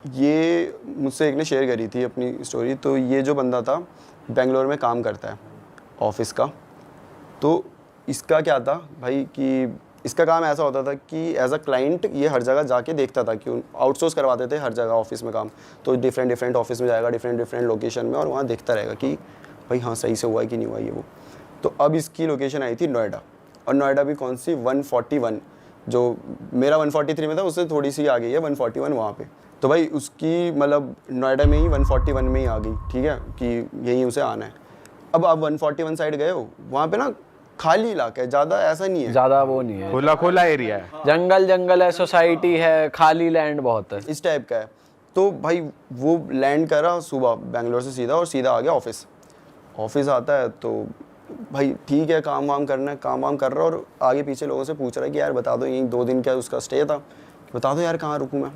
ये मुझसे एक ने शेयर करी थी अपनी स्टोरी। तो ये जो बंदा था बेंगलोर में काम करता है ऑफिस का। तो इसका क्या था भाई कि इसका काम ऐसा होता था कि एज अ क्लाइंट ये हर जगह जाके देखता था कि आउटसोर्स करवाते थे हर जगह ऑफिस में काम। तो डिफरेंट ऑफिस में जाएगा, डिफरेंट लोकेशन में, और वहाँ देखता रहेगा कि भाई हाँ सही से हुआ है कि नहीं हुआ ये वो। तो अब इसकी लोकेशन आई थी नोएडा, और नोएडा भी कौन सी 141, जो मेरा 143 में था उससे थोड़ी सी आ गई है 141 वहाँ पे। तो भाई उसकी मतलब नोएडा में ही 141 में ही आ गई, ठीक है, कि यहीं उसे आना है। अब आप 141 साइड गए हो, वहाँ पे ना खाली इलाका है, ज़्यादा ऐसा नहीं है, ज्यादा वो नहीं है, खुला खुला एरिया है, जंगल है, सोसाइटी है, खाली लैंड बहुत है, इस टाइप का है। तो भाई वो लैंड करा सुबह बेंगलोर से सीधा, और सीधा आ गया ऑफिस आता है। तो भाई ठीक है, काम वाम करना है, काम वाम कर रहा है, और आगे पीछे लोगों से पूछ रहा है कि यार बता दो यहीं 2 दिन का उसका स्टे था, बता दो यार कहाँ रुकूँ मैं।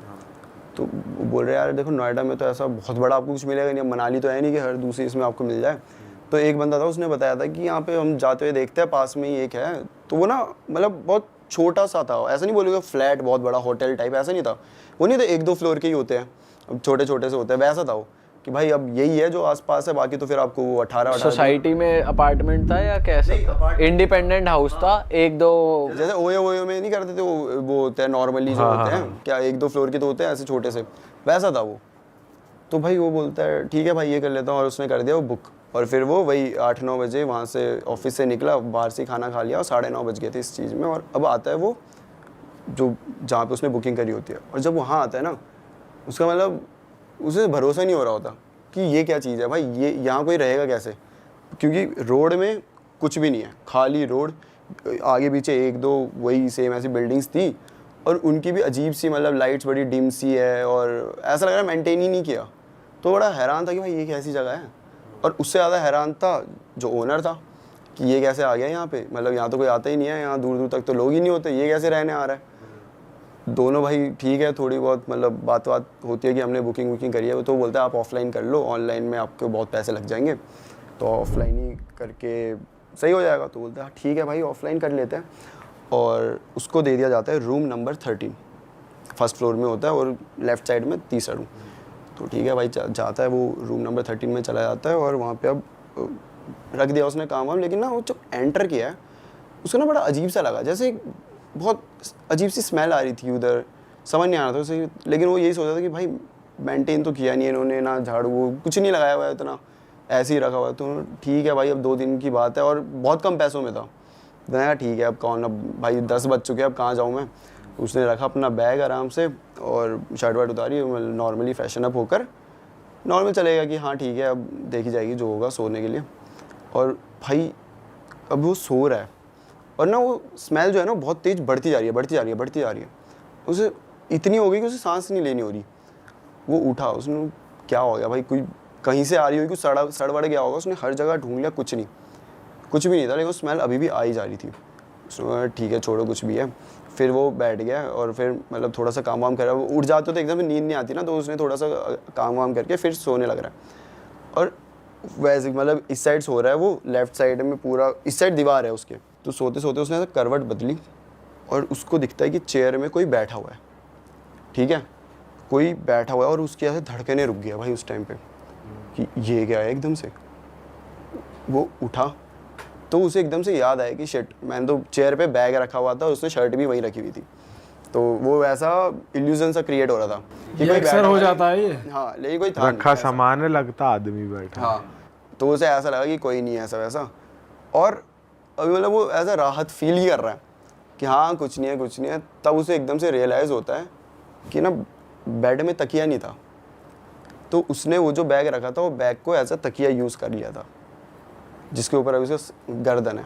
तो वो बोल रहे यार देखो नोएडा में तो ऐसा बहुत बड़ा आपको कुछ मिलेगा नहीं, मनाली तो है नहीं कि हर दूसरी इसमें आपको मिल जाए। तो एक बंदा था उसने बताया था कि यहाँ पे हम जाते हुए देखते हैं पास में ही एक है। तो वो ना मतलब बहुत छोटा सा था, ऐसा नहीं बोलेगा फ्लैट बहुत बड़ा होटल टाइप, ऐसा नहीं था, वो नहीं था 1-2 फ्लोर के ही होते हैं, अब छोटे छोटे से होते हैं, वैसा था वो कि भाई अब यही है जो आसपास है, बाकी तो फिर आपको वो 18 सोसाइटी में अपार्टमेंट था या कैसा था? इंडिपेंडेंट हाउस था, 1-2 जैसे ओयो में नहीं करते थे वो होते हैं नॉर्मली जो होते हैं, क्या 1-2 फ्लोर के तो होते हैं ऐसे छोटे से, वैसा था वो। तो भाई वो बोलता है ठीक है भाई ये कर लेता हूँ, और उसने कर दिया वो बुक। और फिर वो वही 8-9 बजे वहाँ से ऑफिस से निकला, बाहर से खाना खा लिया, और 9:30 बज गए थे इस चीज़ में। और अब आता है वो जो जहाँ पे उसने बुकिंग करी होती है, और जब वहाँ आता है ना, उसका मतलब उसे भरोसा नहीं हो रहा होता कि ये क्या चीज़ है भाई, ये यहाँ कोई रहेगा कैसे, क्योंकि रोड में कुछ भी नहीं है, खाली रोड, आगे पीछे 1-2 वही सेम ऐसी बिल्डिंग्स थी, और उनकी भी अजीब सी मतलब लाइट्स बड़ी डिम सी है, और ऐसा लग रहा है मेंटेन ही नहीं किया। तो बड़ा हैरान था कि भाई ये कैसी जगह है, और उससे ज़्यादा हैरान था जो ओनर था कि ये कैसे आ गया यहाँ पे, मतलब यहाँ तो कोई आता ही नहीं है, यहाँ दूर दूर तक तो लोग ही नहीं होते, ये कैसे रहने आ रहा है। दोनों भाई ठीक है, थोड़ी बहुत मतलब बात होती है कि हमने बुकिंग करी है, तो बोलता है आप ऑफलाइन कर लो, ऑनलाइन में आपको बहुत पैसे लग जाएंगे, तो ऑफलाइन ही करके सही हो जाएगा। तो बोलता है ठीक है भाई ऑफलाइन कर लेते हैं, और उसको दे दिया जाता है रूम नंबर 13, फर्स्ट फ्लोर में होता है, और लेफ़्ट साइड में तीसरा रूम। तो ठीक है भाई जाता है वो रूम नंबर 13 में चला जाता है, और वहाँ पे अब रख दिया उसने काम वाम। लेकिन ना वो जब एंटर किया है उसको ना बड़ा अजीब सा लगा, जैसे बहुत अजीब सी स्मेल आ रही थी उधर, समझ नहीं आ रहा था उसे। लेकिन वो यही सोचा था कि भाई मेंटेन तो किया नहीं इन्होंने, ना झाड़ू वो कुछ नहीं लगाया हुआ है, इतना ऐसे ही रखा हुआ है। तो ठीक है भाई अब 2 दिन की बात है, और बहुत कम पैसों में था। मैं ठीक है अब कौन, अब भाई 10 बज चुके हैं, अब कहाँ जाऊँ मैं। उसने रखा अपना बैग आराम से, और शर्ट वर्ट उतारी, नॉर्मली फैशन अप होकर नॉर्मल चलेगा कि हाँ ठीक है अब देखी जाएगी जो होगा, सोने के लिए। और भाई अब वो सो रहा है, और ना वो स्मेल जो है ना बहुत तेज़ बढ़ती जा रही है। उसे इतनी हो गई कि उसे सांस नहीं लेनी हो रही। वो उठा, उसने क्या हो गया भाई, कोई कहीं से आ रही होगी, कुछ सड़ गया होगा। उसने हर जगह ढूंढ लिया, कुछ भी नहीं था, लेकिन वो स्मेल अभी भी आई जा रही थी। उसने ठीक है छोड़ो कुछ भी है। फिर वो बैठ गया, और फिर मतलब थोड़ा सा काम वाम कर रहा है। वो उठ जाते तो एकदम से नींद नहीं आती ना, तो उसने थोड़ा सा काम वाम करके फिर सोने लग रहा है। और वैसे मतलब इस साइड सो रहा है वो, लेफ्ट साइड में पूरा इस साइड दीवार है उसके। तो सोते सोते उसने ऐसा करवट बदली, और उसको दिखता है कि चेयर में कोई बैठा हुआ है, ठीक है, कोई बैठा हुआ है, और उसकी ऐसे धड़कने रुक गया भाई उस टाइम पे कि ये क्या है। एकदम से वो उठा, तो उसे एकदम से याद आया कि शिट, मैंने तो चेयर पे बैग रखा हुआ था, उसने शर्ट भी वहीं रखी हुई थी। तो वो ऐसा इल्यूजन सा क्रिएट हो रहा था कि कोई अक्सर हो जाता है ये। हाँ, लेकिन कोई था रखा सामान है, लगता आदमी बैठा। हाँ, तो उसे ऐसा लगा कि कोई नहीं है ऐसा वैसा। और अभी मतलब वो ऐसा राहत फील ही कर रहा है कि हाँ कुछ नहीं है। तब उसे एकदम से रियलाइज़ होता है कि ना बेड में तकिया नहीं था। तो उसने वो जो बैग रखा था, वो बैग को ऐसा तकिया यूज़ कर लिया था, जिसके ऊपर अभी उसका गर्दन है।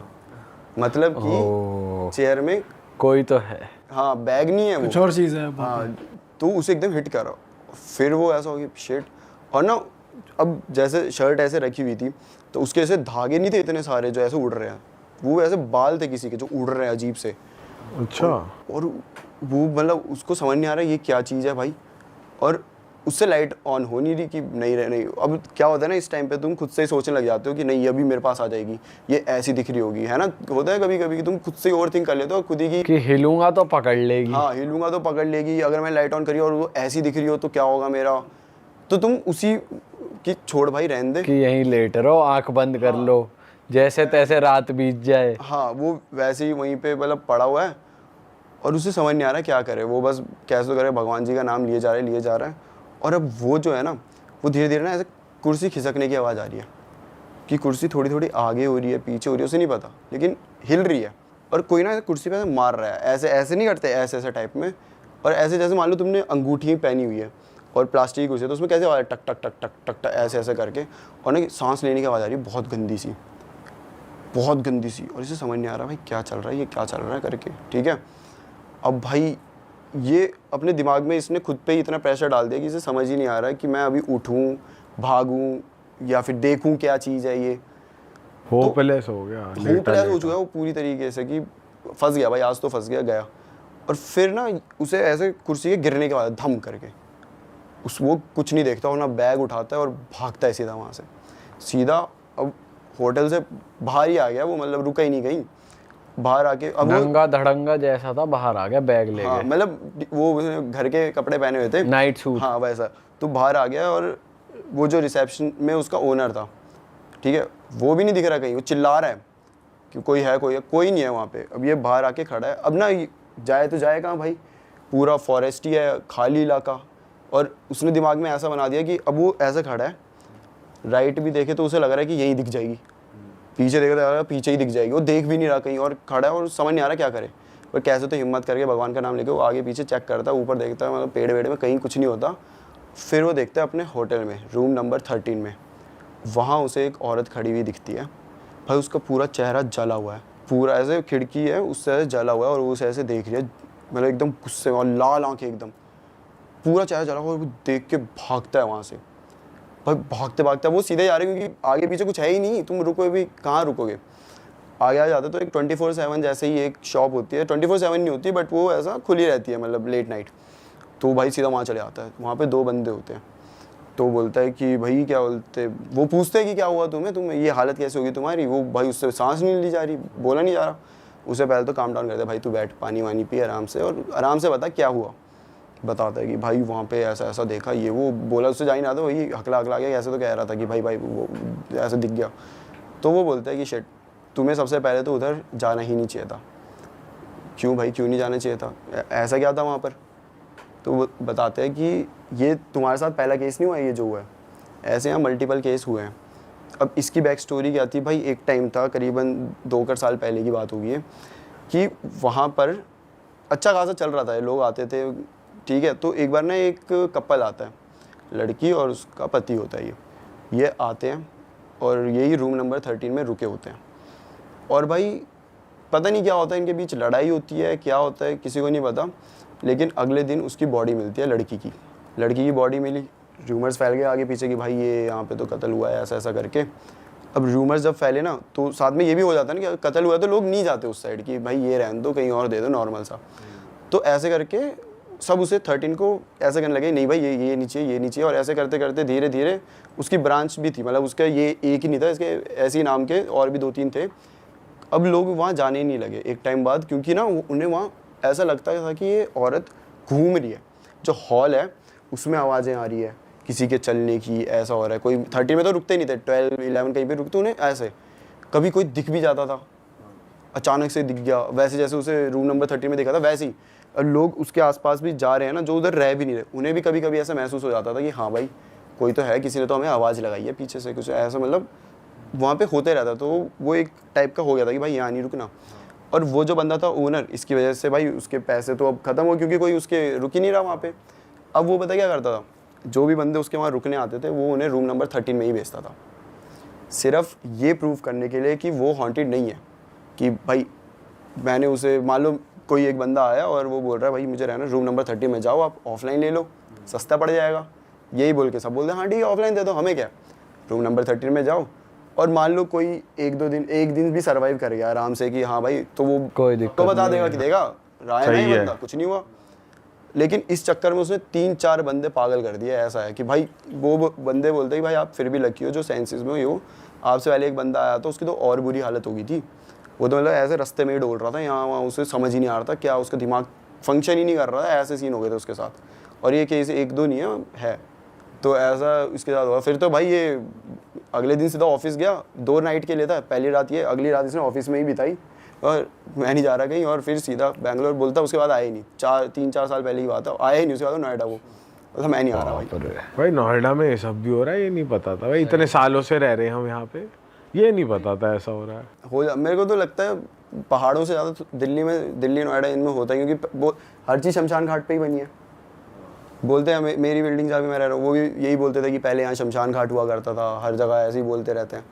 मतलब कि चेयर में कोई तो है, हाँ बैग नहीं है, वो कुछ और चीज़ है। हाँ। तो उसे एकदम हिट करा, फिर वो ऐसा हो गया शिट। और ना अब जैसे शर्ट ऐसे रखी हुई थी, तो उसके ऐसे धागे नहीं थे इतने सारे जो ऐसे उड़ रहे हैं, वो ऐसे बाल थे किसी के जो उड़ रहे हैं अजीब से। अच्छा। और वो मतलब उसको समझ नहीं आ रहा ये क्या चीज़ है भाई। और उससे लाइट ऑन हो नहीं रही कि नहीं रह नहीं। अब क्या होता है ना, इस टाइम पे तुम खुद से ही सोचने लग जाते हो कि नहीं अभी मेरे पास आ जाएगी, ये ऐसी दिख रही होगी, है ना। होता है कभी कभी कि तुम खुद से ओवर थिंक कर लेते हो खुद ही की, कि हिलूंगा तो पकड़ लेगी। हाँ हिलूंगा तो पकड़ लेगी, अगर मैं लाइट ऑन करी और वो ऐसी दिख रही हो तो क्या होगा मेरा। तो तुम उसी की छोड़ भाई रहने दे, कि यहीं लेट रहो, आंख बंद कर लो, जैसे तैसे रात बीत जाए। हाँ वो वैसे ही वहीं पे मतलब पड़ा हुआ है और उसे समझ नहीं आ रहा क्या करे। वो बस कैसे तो करे, भगवान जी का नाम लिए जा रहा है। और अब वो जो है ना, वो धीरे धीरे ना ऐसे कुर्सी खिसकने की आवाज़ आ रही है कि कुर्सी थोड़ी थोड़ी आगे हो रही है, पीछे हो रही है, उसे नहीं पता, लेकिन हिल रही है। और कोई ना कुर्सी पे ऐसे मार रहा है, ऐसे ऐसे नहीं करते, ऐसे ऐसे टाइप में। और ऐसे जैसे मान लो तुमने अंगूठी पहनी हुई है और प्लास्टिक की कुर्सी है, तो उसमें कैसे आवाज़ टक टक टक टक टक टक ऐसे ऐसे करके, और ना सांस लेने की आवाज़ आ रही है बहुत गंदी सी, बहुत गंदी सी। और इसे समझ नहीं आ रहा भाई क्या चल रहा है, ये क्या चल रहा है करके, ठीक है। अब भाई ये अपने दिमाग में इसने खुद पे ही इतना प्रेशर डाल दिया कि इसे समझ ही नहीं आ रहा है कि मैं अभी उठूं, भागूं या फिर देखूं क्या चीज़ है ये। होपलेस हो गया, होपलेस हो चुका है वो पूरी तरीके से कि फंस गया भाई, आज तो फंस गया। और फिर ना उसे ऐसे कुर्सी के गिरने के बाद धम करके वो कुछ नहीं देखता और ना बैग उठाता है और भागता है सीधा वहाँ से, सीधा। अब होटल से बाहर ही आ गया वो, मतलब रुका ही नहीं कहीं, बाहर आके अब नंगा धड़ंगा जैसा था, बाहर आ गया बैग लेके। हाँ मतलब वो घर के कपड़े पहने हुए थे, नाइट सूट। हाँ वैसा। तो बाहर आ गया और वो जो रिसेप्शन में उसका ओनर था, ठीक है, वो भी नहीं दिख रहा कहीं। वो चिल्ला रहा है कि कोई है, कोई नहीं है वहाँ पे। अब ये बाहर आके खड़ा है। अब ना जाए तो जाए कहाँ भाई, पूरा फॉरेस्ट ही है, खाली इलाका। और उसने दिमाग में ऐसा बना दिया कि अब वो ऐसे खड़ा है, राइट भी देखे तो उसे लग रहा है कि यही दिख जाएगी, पीछे देखे तो पीछे ही दिख जाएगी। वो देख भी नहीं रहा कहीं और खड़ा है और समझ नहीं आ रहा क्या करे। पर कैसे तो हिम्मत करके भगवान का नाम लेके वो आगे पीछे चेक करता है, ऊपर देखता है, मतलब पेड़ वेड़ में कहीं कुछ नहीं होता। फिर वो देखता है अपने होटल में, रूम नंबर 13 में, वहाँ उसे एक औरत खड़ी हुई दिखती है। भाई उसका पूरा चेहरा जला हुआ है, पूरा ऐसे खिड़की है उससे ऐसे जला हुआ है और वो उसे ऐसे देख रही है, मतलब एकदम गुस्से में, और लाल आंखें एकदम, पूरा चेहरा जला हुआ। और वो देख के भागता है वहाँ से। भाई भागते भागते वो सीधे जा रहे हैं क्योंकि आगे पीछे कुछ है ही नहीं, तुम रुकोगे भी कहाँ रुकोगे। आगे आ जाते तो एक 24/7 जैसे ही एक शॉप होती है, 24/7 नहीं होती बट वो ऐसा खुली रहती है, मतलब लेट नाइट। तो भाई सीधा वहाँ चले आता है। वहाँ पे 2 बंदे होते हैं। तो बोलता है कि भाई क्या बोलते, वो पूछते हैं कि क्या हुआ तुम्हें ये हालत कैसे होगी तुम्हारी। वो भाई उससे सांस नहीं ली जा रही, बोला नहीं जा रहा। उसे पहले तो काम डाउन करते भाई तू बैठ, पानी वानी पी आराम से, और आराम से बता क्या हुआ। बताता है कि भाई वहाँ पे ऐसा ऐसा देखा, ये वो बोला, उससे जा ही नहीं आता, वही हकला गया, ऐसे तो कह रहा था कि भाई वो ऐसे दिख गया। तो वो बोलता है कि शिट, तुम्हें सबसे पहले तो उधर जाना ही नहीं चाहिए था। क्यों भाई, क्यों नहीं जाना चाहिए था, ऐसा क्या था वहाँ पर। तो वो बताते हैं कि ये तुम्हारे साथ पहला केस नहीं हुआ ये जो हुआ है, ऐसे यहाँ मल्टीपल केस हुए हैं। अब इसकी बैक स्टोरी क्या थी भाई, एक टाइम था करीबन 2 साल पहले की बात होगी कि वहाँ पर अच्छा खासा चल रहा था, लोग आते थे, ठीक है। तो एक बार ना एक कपल आता है, लड़की और उसका पति होता है, ये आते हैं और यही रूम नंबर 13 में रुके होते हैं। और भाई पता नहीं क्या होता है इनके बीच, लड़ाई होती है, क्या होता है किसी को नहीं पता। लेकिन अगले दिन उसकी बॉडी मिलती है, लड़की की बॉडी मिली। रूमर्स फैल गए आगे पीछे कि भाई ये यहाँ पे तो कत्ल हुआ है, ऐसा ऐसा करके। अब रूमर्स जब फैले ना तो साथ में ये भी हो जाता है ना कि कत्ल हुआ है तो लोग नहीं जाते उस साइड की, भाई ये रहने दो, कहीं और दे दो नॉर्मल सा। तो ऐसे करके सब उसे 13 को ऐसे करने लगे, नहीं भाई ये नीचे। और ऐसे करते करते धीरे धीरे उसकी ब्रांच भी थी, मतलब उसका ये एक ही नहीं था, इसके ऐसे ही नाम के और भी 2-3 थे। अब लोग वहाँ जाने ही नहीं लगे एक टाइम बाद, क्योंकि ना उन्हें वहाँ ऐसा लगता था कि ये औरत घूम रही है। जो हॉल है उसमें आवाज़ें आ रही है किसी के चलने की, ऐसा हो रहा है। कोई 13 में तो रुकते ही नहीं थे, 12-11 कहीं पे रुकते, उन्हें ऐसे कभी कोई दिख भी जाता था, अचानक से दिख गया, वैसे जैसे उसे रूम नंबर 13 में देखा था वैसे ही। और लोग उसके आसपास भी जा रहे हैं ना, जो उधर रह भी नहीं रहे, उन्हें भी कभी कभी ऐसा महसूस हो जाता था कि हाँ भाई कोई तो है, किसी ने तो हमें आवाज़ लगाई है पीछे से, कुछ ऐसा मतलब वहाँ पे होते रहता। तो वो एक टाइप का हो गया था कि भाई यहाँ नहीं रुकना। और वो जो बंदा था ओनर, इसकी वजह से भाई उसके पैसे तो अब ख़त्म हो, क्योंकि कोई उसके रुक ही नहीं रहा वहाँ पे। अब वो पता क्या करता था, जो भी बंदे उसके वहाँ रुकने आते थे वो उन्हें रूम नंबर 13 में ही भेजता था, सिर्फ ये प्रूव करने के लिए कि वो हॉन्टेड नहीं है। कि भाई मैंने उसे, मान लो कोई एक बंदा आया और वो बोल रहा है भाई मुझे रहना रूम नंबर 13 में, जाओ आप ऑफलाइन ले लो, सस्ता पड़ जाएगा, यही बोल के सब बोलते हैं हाँ ठीक है ऑफलाइन दे दो, हमें क्या, रूम नंबर 13 में जाओ। और मान लो कोई एक दिन भी सर्वाइव कर गया आराम से कि हाँ भाई, तो वो कोई दिक्कत तो बता देगा कि देगा राय नहीं, बंदा कुछ नहीं हुआ। लेकिन इस चक्कर में उसने 3-4 बंदे पागल कर दिए। ऐसा है कि भाई वो बंदे बोलते हैं कि भाई आप फिर भी लकी हो जो सेंसेस में हो। आपसे पहले एक बंदा आया था, उसकी तो और बुरी हालत हो गई थी। वो तो मतलब ऐसे रास्ते में ही डोल रहा था, यहाँ वहाँ, उसे समझ ही नहीं आ रहा था क्या, उसका दिमाग फंक्शन ही नहीं कर रहा था। ऐसे सीन हो गए थे उसके साथ। और ये केस 1-2 नहीं है तो ऐसा इसके साथ हुआ। फिर तो भाई ये अगले दिन सीधा ऑफिस गया, 2 नाइट के लिए था। पहली रात ये, अगली रात इसने ऑफिस में ही बिताई और मैं नहीं जा रहा कहीं, और फिर सीधा बैंगलोर बोलता। उसके बाद आया ही नहीं, 3-4 साल पहले की बात है, आया ही नहीं। उसके बाद नोएडा वो बोलता मैं नहीं आ रहा भाई। भाई नोएडा में ये सब भी हो रहा है, ये नहीं पता था भाई। इतने सालों से रह रहे हैं हम यहाँ पे, ये नहीं पता था ऐसा हो रहा है। मेरे को तो लगता है पहाड़ों से ज़्यादा दिल्ली नोएडा इनमें होता है, क्योंकि वो हर चीज़ शमशान घाट पे ही बनी है। बोलते हैं मेरी बिल्डिंग जहाँ भी मैं रह रहा हूँ वो भी यही बोलते थे कि पहले यहाँ शमशान घाट हुआ करता था। हर जगह ऐसे ही बोलते रहते हैं,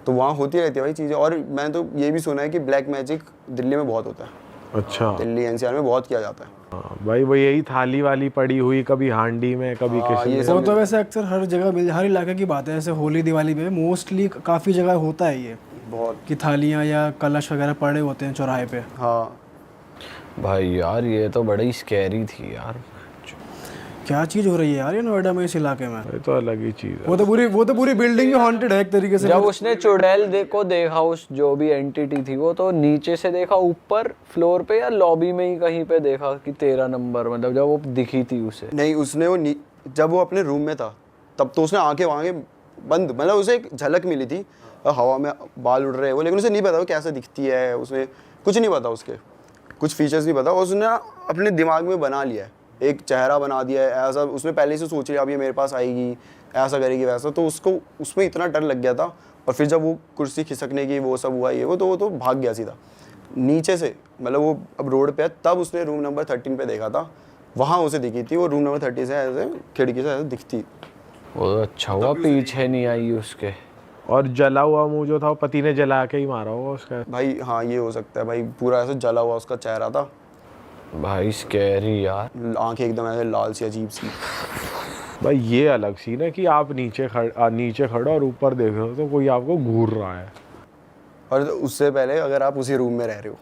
तो वहाँ होती रहती है भाई चीज़ें। और मैंने तो ये भी सुना है कि ब्लैक मैजिक दिल्ली में बहुत होता है। अच्छा। दिल्ली एनसीआर में बहुत किया जाता है। हाँ भाई, वो यही थाली वाली पड़ी हुई, कभी हांडी में, कभी किसी में। वो तो वैसे अक्सर हर जगह हर इलाके की बात है। ऐसे होली दिवाली पे मोस्टली काफ़ी जगह होता है ये बहुत कि थालियाँ या कलश वगैरह पड़े होते हैं चौराहे पे। हाँ भाई यार ये तो बड़ी स्कैरी थी यार। क्या चीज़ हो रही है यार ये नोएडा में, इस इलाके में। ये तो अलग ही चीज़ है। वो तो पूरी बिल्डिंग ही हॉन्टेड है एक तरीके से। जब उसने चुड़ैल को देखा, उस जो भी एंटिटी थी वो तो नीचे से देखा, ऊपर फ्लोर पे या लॉबी में ही कहीं पे देखा कि 13 नंबर, मतलब जब वो दिखी थी उसे। नहीं, उसने वो जब वो अपने रूम में था तब तो उसने आंखें बंद, मतलब उसे एक झलक मिली थी हवा में बाल उड़ रहे हैं वो, लेकिन उसे नहीं पता वो कैसे दिखती है। उसे कुछ नहीं पता, उसके कुछ फीचर्स नहीं पता। उसने अपने दिमाग में बना लिया है, एक चेहरा बना दिया है ऐसा। उसने पहले से सोच लिया अब ये मेरे पास आएगी, ऐसा करेगी वैसा। तो उसको उसमें इतना डर लग गया था। और फिर जब वो कुर्सी खिसकने की वो सब हुआ ये वो तो भाग गया सीधा नीचे से। मतलब वो अब रोड पे है, तब उसने रूम नंबर 13 पे देखा था, वहाँ उसे दिखी थी वो। रूम नंबर 30 से ऐसे खिड़की से ऐसे दिखती। वो अच्छा हुआ पीछे नहीं आई उसके। और जला हुआ मुंह जो था वो पति ने जला के ही मारा होगा उसका। भाई हाँ ये हो सकता है भाई, पूरा ऐसे जला हुआ उसका चेहरा था भाई स्कैरी यार, आंखें एकदम ऐसे लाल सी अजीब सी। भाई ये अलग सीन है कि आप नीचे खड़े और ऊपर देख रहे हो तो कोई आपको घूर रहा है। और उससे पहले अगर आप उसी रूम में रह रहे हो,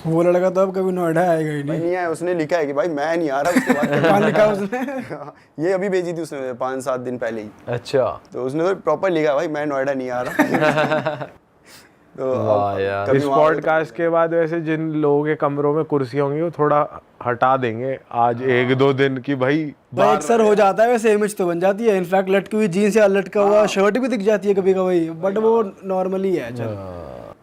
वो लड़का तो अब कभी नोएडा आएगा ही भाई नहीं। नहीं आया। उसने लिखा है कि भाई मैं नहीं आ रहा। उसके बाद कहाँ लिखा उसने? ये अभी भेजी थी उसने 5-7 दिन पहले ही। अच्छा तो उसने तो प्रॉपर लिखा भाई मैं नोएडा नहीं आ रहा। तो वाह यार। कभी इस वहाँ पॉडकास्ट के बाद वैसे जिन लोगों के कमरों में कुर्सी होंगी वो थोड़ा हटा देंगे आज 1-2 दिन की। भाई भाई अक्सर हो जाता है वैसे, इमेज तो बन जाती है। इनफैक्ट लटकी हुई जीन्स या लटका हुआ शर्ट भी दिख जाती है कभी कभी, बट वो नॉर्मली है। चल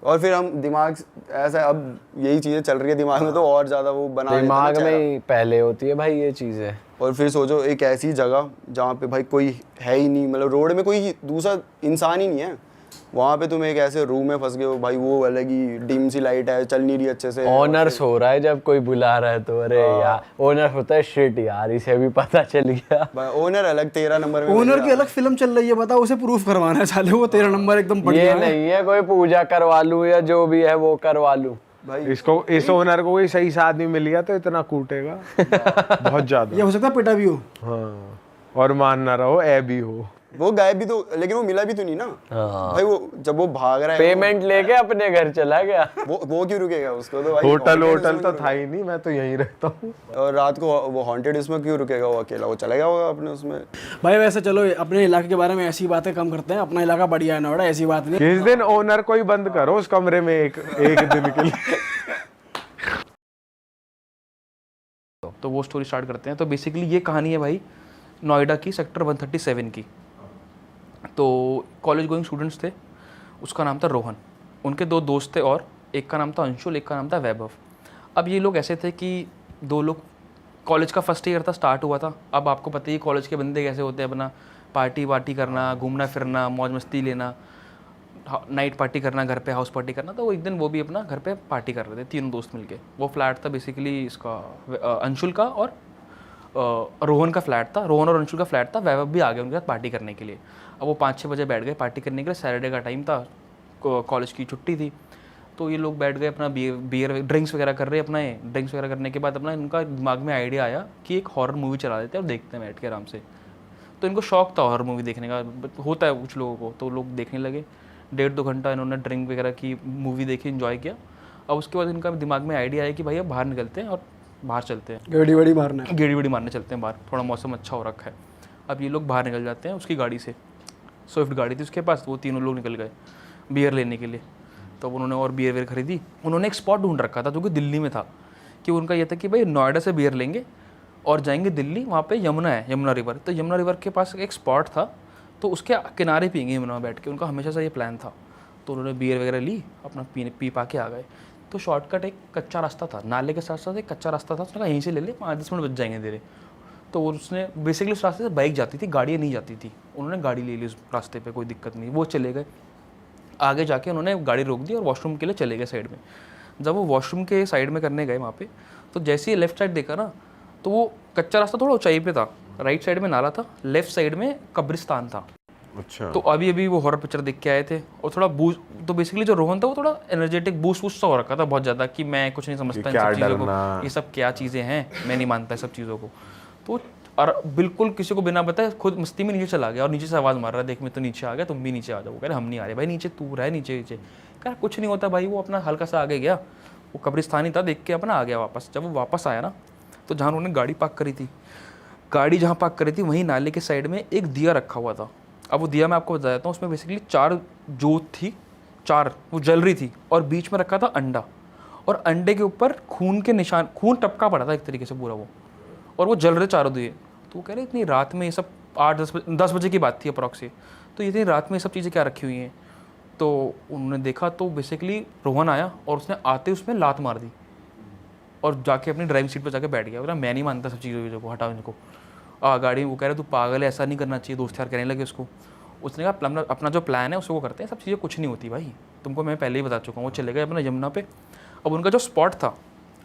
और फिर हम दिमाग ऐसा, अब यही चीजें चल रही है दिमाग में तो और ज्यादा वो बना देते हैं दिमाग ना में चेहरा। ही पहले होती है भाई ये चीजें। और फिर सोचो एक ऐसी जगह जहाँ पे भाई कोई है ही नहीं, मतलब रोड में कोई दूसरा इंसान ही नहीं है, वहाँ पे तुम एक ऐसे रूम में फंस गए हो भाई। वो अलग ही डिम सी लाइट है, चल नहीं रही अच्छे से। ऑनर्स हो रहा है जब कोई बुला रहा है तो अरे यार ओनर होता है शिट यार, इसे भी पता चल गया। भाई ओनर अलग 13 नंबर में ओनर की अलग फिल्म चल रही है, बताओ उसे प्रूफ करवाना है साले। वो 13 नंबर एकदम बढ़िया ये है। नहीं है कोई पूजा करवा लूं या जो भी है वो करवा लूं। भाई इसको इस ओनर को कोई सही से आदमी मिल गया तो इतना कूटेगा बहुत ज्यादा। ये हो सकता है पिटा भी हो। हाँ, और मान ना रहो ए भी हो। वो गायब भी तो, लेकिन वो मिला भी तो नहीं ना। हाँ। भाई वो जब वो भाग रहा है पेमेंट लेके अपने घर चला गया। वो क्यों रुकेगा उसको तो भाई। होटल तो था ही नहीं, मैं तो यहीं रहता हूँ। और रात को वो हॉन्टेड उसमें क्यों रुकेगा वो अकेला, वो चला गया होगा अपने उसमें। भाई वैसे चलो अपने इलाके के बारे में ऐसी बातें कम करते हैं। अपना इलाका बढ़िया है नोएडा, ऐसी बात नहीं। किस दिन ओनर को ही बंद करो उस कमरे में एक दिन के लिए। तो वो स्टोरी स्टार्ट करते हैं। तो बेसिकली ये कहानी है भाई नोएडा की सेक्टर 137 की। तो कॉलेज गोइंग स्टूडेंट्स थे, उसका नाम था रोहन, उनके 2 दोस्त थे और एक का नाम था अंशुल, एक का नाम था वैभव। अब ये लोग ऐसे थे कि 2 लोग, कॉलेज का फर्स्ट ईयर था, स्टार्ट हुआ था। अब आपको पता ही कॉलेज के बंदे कैसे होते हैं, अपना पार्टी वार्टी करना, घूमना फिरना, मौज मस्ती लेना, नाइट पार्टी करना, घर पे हाउस पार्टी करना। तो वो एक दिन वो भी अपना घर पे पार्टी कर रहे थे, 3 दोस्त मिलके। वो फ्लैट था बेसिकली इसका अंशुल का और रोहन का फ्लैट था। रोहन और अंशुल का फ्लैट था। वैभव भी आ गया उनके साथ पार्टी करने के लिए। अब वो 5-6 बजे बैठ गए पार्टी करने के लिए। सैटरडे का टाइम था, कॉलेज की छुट्टी थी। तो ये लोग बैठ गए अपना बियर ड्रिंक्स वगैरह कर रहे अपना। ड्रिंक्स वगैरह करने के बाद अपना इनका दिमाग में आइडिया आया कि एक हॉरर मूवी चला देते हैं और देखते हैं बैठ के आराम से। तो इनको शौक था हॉरर मूवी देखने का, होता है कुछ लोगों को। तो लोग देखने लगे। 1.5-2 घंटा इन्होंने ड्रिंक वगैरह की, मूवी देखी, इन्जॉय किया। अब उसके बाद इनका दिमाग में आइडिया आया कि भाई अब बाहर निकलते हैं और बाहर चलते हैं, गेड़ी वेड़ी मारना है। गेड़ी वेड़ी मारने चलते हैं बाहर, थोड़ा मौसम अच्छा हो रखा है। अब ये लोग बाहर निकल जाते हैं उसकी गाड़ी से, स्विफ्ट गाड़ी थी उसके पास, वो तीनों लोग निकल गए बियर लेने के लिए। तो उन्होंने और बियर वेयर खरीदी। उन्होंने एक स्पॉट ढूंढ रखा था जो कि दिल्ली में था, कि उनका ये था कि भाई नोएडा से बियर लेंगे और जाएंगे दिल्ली, वहाँ पे यमुना है, यमुना रिवर। तो यमुना रिवर के पास एक स्पॉट था, तो उसके किनारे पियेंगे यमुना में बैठ के, उनका हमेशा से ये प्लान था। तो उन्होंने बियर वगैरह ली, अपना पी पा के आ गए। तो शॉर्टकट एक कच्चा रास्ता था, नाले के साथ साथ एक कच्चा रास्ता था, उसने कहा यहीं से ले ले, 5-10 मिनट बच जाएंगे तेरे। तो उसने बेसिकली उस रास्ते से बाइक जाती थी, गाड़ियाँ नहीं जाती थी, उन्होंने गाड़ी ले ली उस रास्ते पे, कोई दिक्कत नहीं। वो चले गए, आगे जाके उन्होंने गाड़ी रोक दी और वॉशरूम के लिए चले गए साइड में। जब वो वॉशरूम के साइड में करने गए वहाँ पे, तो जैसे ही लेफ्ट साइड देखा ना, तो वो कच्चा रास्ता थोड़ा ऊंचाई पे था, राइट साइड में नाला था, लेफ्ट साइड में कब्रिस्तान था। अच्छा। तो अभी वो हॉरर पिक्चर देख के आए थे और थोड़ा बूस्ट, तो बेसिकली जो रोहन था वो थोड़ा एनर्जेटिक बूस्ट सा हो रखा था बहुत ज़्यादा, कि मैं कुछ नहीं समझता इन सब चीज़ों को, ये सब क्या चीज़ें हैं, मैं नहीं मानता सब चीज़ों को। तो और बिल्कुल किसी को बिना बताए खुद मस्ती में नीचे चला गया और नीचे से आवाज़ मार रहा है, देख मैं तो नीचे आ गया, तुम भी नीचे आ जाओ। कह रहे हम नहीं आ रहे भाई, नीचे तू रह, नीचे नीचे। कह कुछ नहीं होता भाई। वो अपना हल्का सा आगे गया, वो कब्रिस्तान ही था, देख के अपना आ गया वापस। जब वो वापस आया ना, तो जहाँ उन्होंने गाड़ी पार्क करी थी, गाड़ी जहाँ पार्क करी थी वहीं नाले के साइड में एक दिया रखा हुआ था। अब वो दिया मैं आपको बता देता हूँ, उसमें बेसिकली 4 जोत थी, 4 वो जल रही थी, और बीच में रखा था अंडा, और अंडे के ऊपर खून के निशान, खून टपका पड़ा था एक तरीके से पूरा वो, और वो जल रहे चारों दिए। तो वो कह रहे इतनी रात में ये सब 8-10 बजे की बात थी अप्रॉक्स, तो इतनी रात में ये सब चीज़ें क्या रखी हुई हैं। तो उन्होंने देखा तो बेसिकली रोहन आया और उसने आते उसमें लात मार दी और जाके अपनी ड्राइविंग सीट पर जाके बैठ गया। बोला मैं नहीं मानता सब चीज़ों को, हटाओ इनको गाड़ी। वो कह रहा तू पागल है, ऐसा नहीं करना चाहिए। दोस्त यार कहने लगे उसको। उसने कहा अपना जो प्लान है उसको वो करते हैं, सब चीज़ें कुछ नहीं होती भाई, तुमको मैं पहले ही बता चुका हूँ। वो चले गए अपना यमुना पे। अब उनका जो स्पॉट था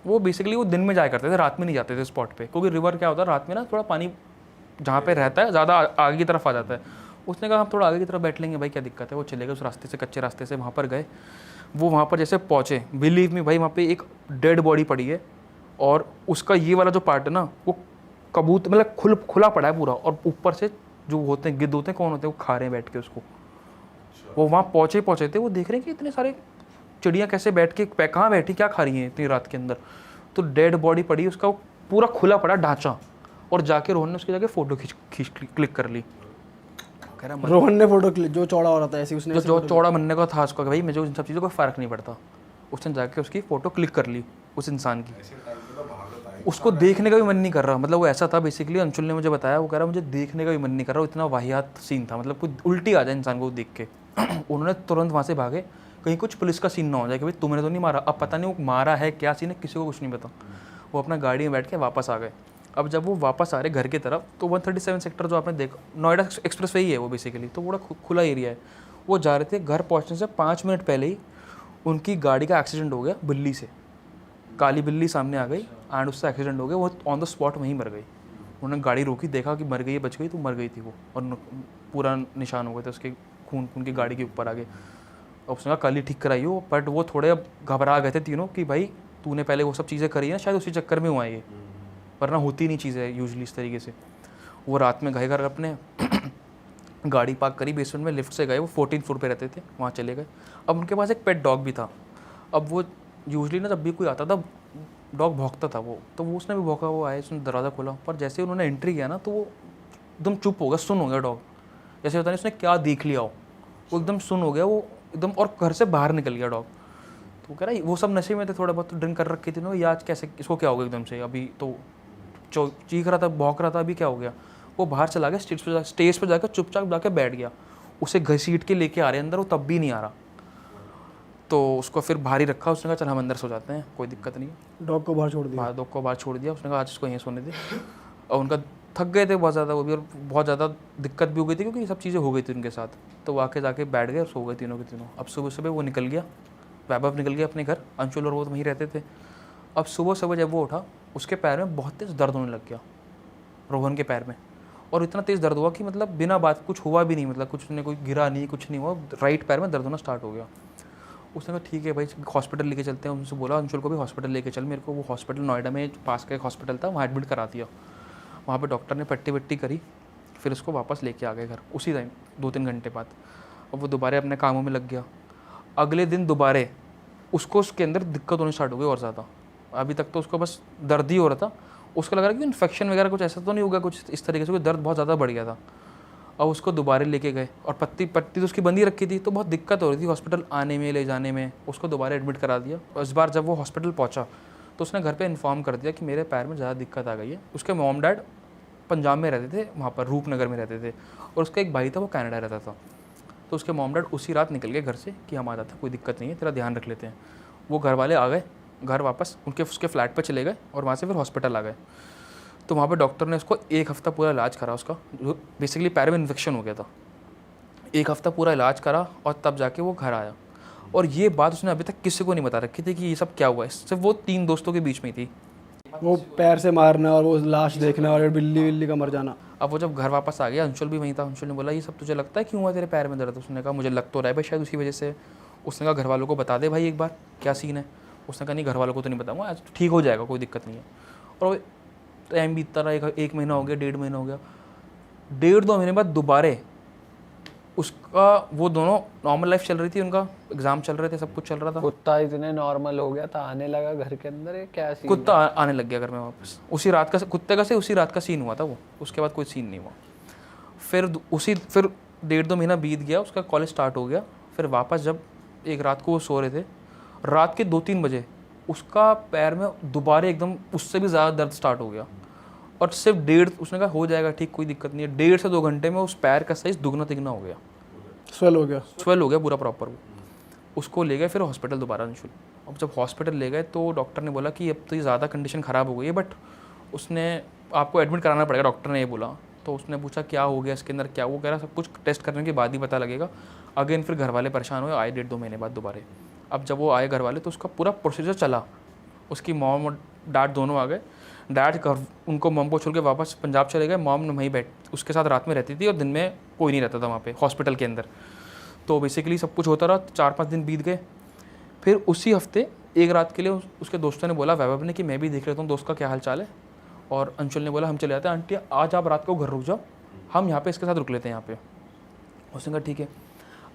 वो बेसिकली वो दिन में जाया करते थे, रात में नहीं जाते थे स्पॉट पे, क्योंकि रिवर क्या होता है रात में ना, थोड़ा पानी जहाँ पे रहता है ज़्यादा आगे की तरफ आ जाता है। उसने कहा हम थोड़ा आगे की तरफ बैठ लेंगे भाई, क्या दिक्कत है। वो चले गए उस रास्ते से, कच्चे रास्ते से वहाँ पर गए। वो वहाँ पर जैसे पहुँचे, बिलीव मी भाई, वहाँ पे एक डेड बॉडी पड़ी है और उसका ये वाला जो पार्ट है ना वो कबूत मतलब खुला पड़ा है पूरा, और ऊपर से जो होते हैं गिद्ध होते हैं, कौन होते हैं, वो खा रहे हैं बैठ के उसको। वो वहाँ पहुँचे थे, वो देख रहे हैं कि इतने सारे चिड़ियाँ कैसे बैठ के कहाँ बैठी, क्या खा रही हैं इतनी रात के अंदर। तो डेड बॉडी पड़ी, उसका पूरा खुला पड़ा ढांचा, और जाके रोहन ने उसकी जाके फ़ोटो खींच क्लिक कर ली। कह रहा रोहन ने फोटो क्लिक, जो चौड़ा हो रहा था ऐसी उसने जो चौड़ा बनने का था उसका, भाई मुझे इन सब चीज़ों को फ़र्क नहीं पड़ता। उसने जाके उसकी फ़ोटो क्लिक कर ली उस इंसान की। उसको देखने का भी मन नहीं कर रहा, मतलब वो ऐसा था बेसिकली, अंशुल ने मुझे बताया, वो कह रहा मुझे देखने का भी मन नहीं कर रहा, इतना वाहियात सीन था, मतलब कुछ उल्टी आ जाए इंसान को देख के। उन्होंने तुरंत वहाँ से भागे, कहीं कुछ पुलिस का सीन ना हो जाए कि भाई तुमने तो नहीं मारा। अब पता नहीं वो मारा है, क्या सीन है, किसी को कुछ नहीं पता। वो अपना गाड़ी में बैठ के वापस आ गए। अब जब वो वापस आ रहे घर की तरफ, तो 137 सेक्टर जो आपने देखा, नोएडा एक्सप्रेस वे ही है वो बेसिकली, तो बड़ा खुला एरिया है। वो जा रहे थे, घर पहुँचने से 5 मिनट पहले ही उनकी गाड़ी का एक्सीडेंट हो गया बिल्ली से। काली बिल्ली सामने आ गई एंड उससे एक्सीडेंट हो गया। वो ऑन द स्पॉट वहीं मर गई। उन्होंने गाड़ी रोकी, देखा कि मर गई है, बच गई, तो मर गई थी वो, और पूरा निशान हो गए थे उसके, खून की गाड़ी के ऊपर आगे। और उसने कहा कल ही ठीक कराई हो, बट वो थोड़े अब घबरा गए थे तीनों कि भाई तूने पहले वो सब चीज़ें करी है, शायद उसी चक्कर में हुआ ये, वरना होती नहीं चीज़ें यूजली इस तरीके से। वो रात में गए घर अपने गाड़ी पार्क करी बेसमेंट में, लिफ्ट से गए, वो 14 फ्लोर पे रहते थे, वहाँ चले गए। अब उनके पास एक पेट डॉग भी था। अब वो यूजली ना जब भी कोई आता था डॉग भौंकता था वो, तो वो उसने भी भौंका, वो आए, उसने दरवाज़ा खोला, पर जैसे ही उन्होंने एंट्री किया ना तो वो एकदम चुप हो गया, सुन हो गया डॉग, जैसे पता नहीं उसने क्या देख लिया हो, वो एकदम सुन हो गया वो एकदम, और घर से बाहर निकल गया डॉग। तो वो कह रहा है वो सब नशे में थे, थोड़ा बहुत ड्रिंक कर रखी थी ना, ये आज कैसे, इसको क्या हो गया एकदम से, अभी तो चीख रहा था, भौंक रहा था, अभी क्या हो गया। वो बाहर चला गया, स्टेज पर जाकर चुपचाप जाकर बैठ गया। उसे घसीट के लेके आ रहे अंदर, वो तब भी नहीं आ रहा, तो उसको फिर बाहर ही रखा। उसने कहा चल हम अंदर सो जाते हैं, कोई दिक्कत नहीं है। डॉग को बाहर छोड़ दिया। डॉग को बाहर छोड़ दिया। उसने कहा आज इसको यहीं सोने दे। और उनका थक गए थे बहुत ज़्यादा वो भी, और बहुत ज़्यादा दिक्कत भी हो गई थी क्योंकि ये सब चीज़ें हो गई थी उनके साथ। तो वो आके जाके बैठ गए, सो गए तीनों के तीनों। अब सुबह वो निकल गया, वैभव निकल गया अपने घर, अंशुल और वो तो वहीं रहते थे। अब सुबह जब वो उठा, उसके पैर में बहुत तेज़ दर्द होने लग गया, रोहन के पैर में, और इतना तेज़ दर्द हुआ कि मतलब बिना बात कुछ हुआ भी नहीं, मतलब कुछ ने कोई गिरा नहीं, कुछ नहीं हुआ, राइट पैर में दर्द होना स्टार्ट हो गया। उसने कहा ठीक है भाई हॉस्पिटल लेके चलते हैं। उनसे बोला अंशुल को भी हॉस्पिटल लेके चल मेरे को। वो हॉस्पिटल नोएडा में पास का एक हॉस्पिटल था, वहाँ एडमिट करा दिया। वहाँ पे डॉक्टर ने पट्टी वट्टी करी, फिर उसको वापस लेके आ गए घर उसी टाइम 2-3 घंटे बाद। और वो दोबारा अपने कामों में लग गया। अगले दिन दोबारा उसको उसके अंदर दिक्कत होनी स्टार्ट हो गई और ज़्यादा, अभी तक तो उसको बस दर्द ही हो रहा था। उसको लग रहा कि इन्फेक्शन वगैरह कुछ ऐसा तो नहीं होगा, कुछ इस तरीके से, कोई दर्द बहुत ज़्यादा बढ़ गया था। अब उसको दोबारा लेके गए और पट्टी तो उसकी बंदी रखी थी, तो बहुत दिक्कत हो रही थी हॉस्पिटल आने में, ले जाने में। उसको दोबारा एडमिट करा दिया। और इस बार जब वो हॉस्पिटल पहुंचा तो उसने घर पे इन्फॉर्म कर दिया कि मेरे पैर में ज़्यादा दिक्कत आ गई है। उसके मॉम डैड पंजाब में रहते थे, वहाँ पर रूपनगर में रहते थे, और उसका एक भाई था वो कनाडा रहता था। तो उसके मॉम डैड उसी रात निकल गए घर से कि हम आ जाते हैं, कोई दिक्कत नहीं है, तेरा ध्यान रख लेते हैं। वो घर वाले आ गए, घर वापस उसके फ्लैट पर चले गए और वहाँ से फिर हॉस्पिटल आ गए। तो वहाँ पे डॉक्टर ने उसको 1 हफ़्ता पूरा इलाज करा उसका, जो बेसिकली पैर में इन्फेक्शन हो गया था। 1 हफ़्ता पूरा इलाज करा और तब जाके वो घर आया। और ये बात उसने अभी तक किसी को नहीं बता रखी थी कि ये सब क्या हुआ है, सिर्फ वो 3 दोस्तों के बीच में ही थी। वो पैर से मारना और वो लाश देखना और बिल्ली का मर जाना। अब वो जब घर वापस आ गया, अंशुल भी वहीं था। अंशुल ने बोला ये सब तुझे लगता है क्यों हुआ तेरे पैर में दर्द? उसने कहा मुझे लग तो रहा है भाई शायद उसी वजह से। उसने कहा घर वालों को बता दे भाई एक बार क्या सीन है। उसने कहा नहीं घर वालों को तो नहीं बताऊँगा, आज ठीक हो जाएगा, कोई दिक्कत नहीं है। और टाइम बीतता रहा, 1 महीना हो गया, 1.5 महीना हो गया, 1.5-2 महीने बाद दोबारा उसका, वो दोनों नॉर्मल लाइफ चल रही थी, उनका एग्जाम चल रहे थे, सब कुछ चल रहा था। कुत्ता इतने नॉर्मल हो गया था, आने लगा घर के अंदर, ये क्या सीन? कुत्ता आने लग गया घर में वापस। उसी रात का कुत्ते का से उसी रात का सीन हुआ था वो, उसके बाद कोई सीन नहीं हुआ। फिर 1.5-2 महीना बीत गया, उसका कॉलेज स्टार्ट हो गया। फिर वापस जब एक रात को वो सो रहे थे, रात के 2-3 बजे उसका पैर में दोबारा एकदम उससे भी ज़्यादा दर्द स्टार्ट हो गया। और सिर्फ उसने कहा हो जाएगा ठीक, कोई दिक्कत नहीं है। 1.5 से 2 घंटे में उस पैर का साइज दुगना तिगना हो गया, स्वेल हो गया पूरा प्रॉपर। वो उसको ले गए फिर हॉस्पिटल दोबारा अंशुल। अब जब हॉस्पिटल ले गए तो डॉक्टर ने बोला कि अब तो ये ज़्यादा कंडीशन ख़राब हो गई है, बट उसने आपको एडमिट कराना पड़ेगा, डॉक्टर ने ये बोला। तो उसने पूछा क्या हो गया इसके अंदर, क्या वो कह रहा सब कुछ टेस्ट करने के बाद ही पता लगेगा। अगेन फिर घर वाले परेशान हुए, आए 1.5-2 महीने बाद दोबारा। अब जब वो आए घर वाले तो उसका पूरा प्रोसीजर चला। उसकी मॉम और डैड दोनों आ गए। डैड उनको मॉम को छोड़ के वापस पंजाब चले गए। मॉम वहीं उसके साथ रात में रहती थी और दिन में कोई नहीं रहता था वहाँ पे हॉस्पिटल के अंदर। तो बेसिकली सब कुछ होता रहा, 4-5 दिन बीत गए। फिर उसी हफ्ते एक रात के लिए उसके दोस्तों ने बोला, वैभव ने, कि मैं भी देख लेता हूँ दोस्त का क्या हाल चाल है। और अंशुल ने बोला हम चले जाते हैं, आंटी आज आप रात को घर रुक जाओ, हम यहाँ पे इसके साथ रुक लेते हैं यहाँ पे। उसने कहा ठीक है।